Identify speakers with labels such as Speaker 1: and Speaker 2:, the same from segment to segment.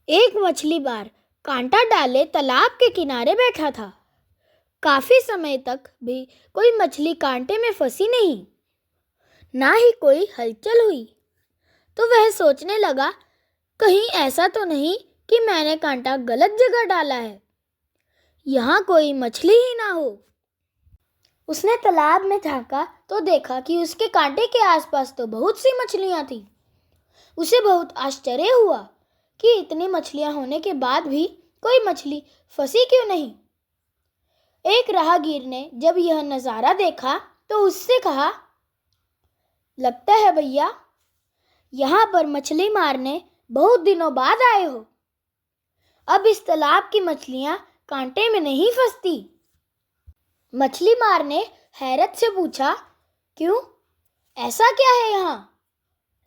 Speaker 1: एक मछली बार कांटा डाले तालाब के किनारे बैठा था। काफी समय तक भी कोई मछली कांटे में फंसी नहीं, ना ही कोई हलचल हुई। तो वह सोचने लगा, कहीं ऐसा तो नहीं कि मैंने कांटा गलत जगह डाला है, यहाँ कोई मछली ही ना हो। उसने तालाब में झांका तो देखा कि उसके कांटे के आसपास तो बहुत सी मछलियां थीं। उसे बहुत आश्चर्य हुआ कि इतनी मछलियां होने के बाद भी कोई मछली फंसी क्यों नहीं। एक राहगीर ने जब यह नज़ारा देखा तो उससे कहा, लगता है भैया, यहाँ पर मछली मारने बहुत दिनों बाद आए हो। अब इस तालाब की मछलियां कांटे में नहीं फंसती। मछली मार ने हैरत से पूछा, क्यों, ऐसा क्या है यहाँ?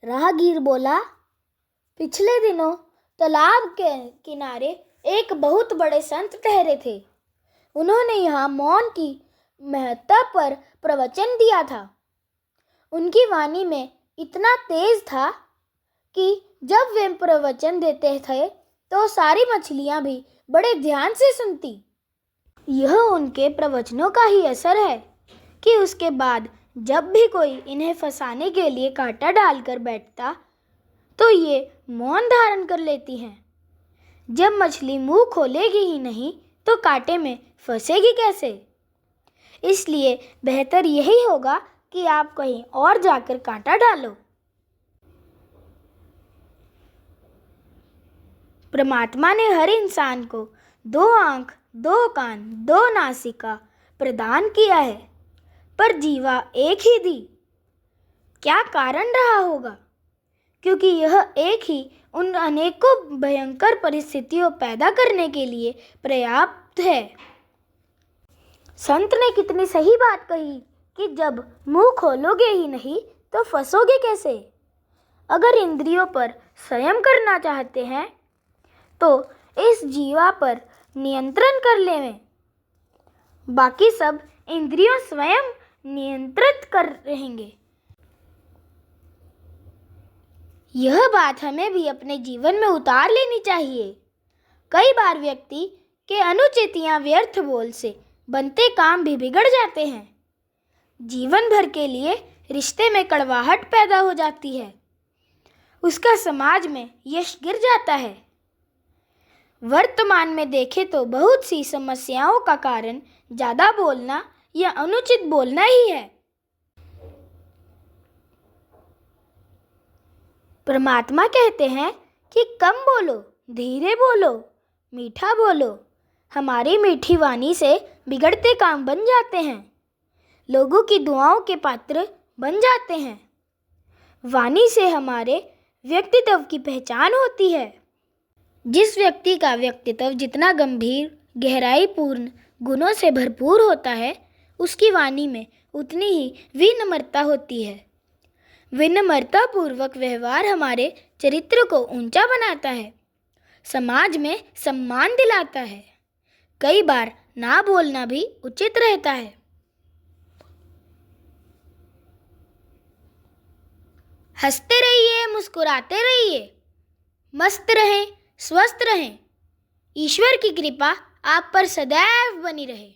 Speaker 1: राहगीर बोला, पिछले दिनों तालाब के किनारे एक बहुत बड़े संत ठहरे थे। उन्होंने यहाँ मौन की महत्ता पर प्रवचन दिया था। उनकी वाणी में इतना तेज था कि जब वे प्रवचन देते थे तो सारी मछलियाँ भी बड़े ध्यान से सुनती। यह उनके प्रवचनों का ही असर है कि उसके बाद जब भी कोई इन्हें फंसाने के लिए कांटा डालकर बैठता तो ये मौन धारण कर लेती हैं। जब मछली मुंह खोलेगी ही नहीं तो कांटे में फंसेगी कैसे? इसलिए बेहतर यही होगा कि आप कहीं और जाकर कांटा डालो। परमात्मा ने हर इंसान को 2 आँख, 2 कान, 2 नासिका प्रदान किया है, पर जीवा एक ही दी। क्या कारण रहा होगा? क्योंकि यह एक ही उन अनेकों भयंकर परिस्थितियों पैदा करने के लिए पर्याप्त है। संत ने कितनी सही बात कही कि जब मुंह खोलोगे ही नहीं तो फंसोगे कैसे? अगर इंद्रियों पर संयम करना चाहते हैं तो इस जीवा पर नियंत्रण कर लें। बाकी सब इंद्रियों स्वयं नियंत्रित कर रहेंगे। यह बात हमें भी अपने जीवन में उतार लेनी चाहिए। कई बार व्यक्ति के अनुचित या व्यर्थ बोल से बनते काम भी बिगड़ जाते हैं। जीवन भर के लिए रिश्ते में कड़वाहट पैदा हो जाती है। उसका समाज में यश गिर जाता है। वर्तमान में देखें तो बहुत सी समस्याओं का कारण ज़्यादा बोलना या अनुचित बोलना ही है। परमात्मा कहते हैं कि कम बोलो, धीरे बोलो, मीठा बोलो। हमारी मीठी वाणी से बिगड़ते काम बन जाते हैं, लोगों की दुआओं के पात्र बन जाते हैं। वाणी से हमारे व्यक्तित्व की पहचान होती है। जिस व्यक्ति का व्यक्तित्व जितना गंभीर, गहराईपूर्ण गुणों से भरपूर होता है, उसकी वाणी में उतनी ही विनम्रता होती है। विनम्रतापूर्वक व्यवहार हमारे चरित्र को ऊंचा बनाता है, समाज में सम्मान दिलाता है। कई बार ना बोलना भी उचित रहता है। हंसते रहिए, मुस्कुराते रहिए, मस्त रहें, स्वस्थ रहें। ईश्वर की कृपा आप पर सदैव बनी रहे।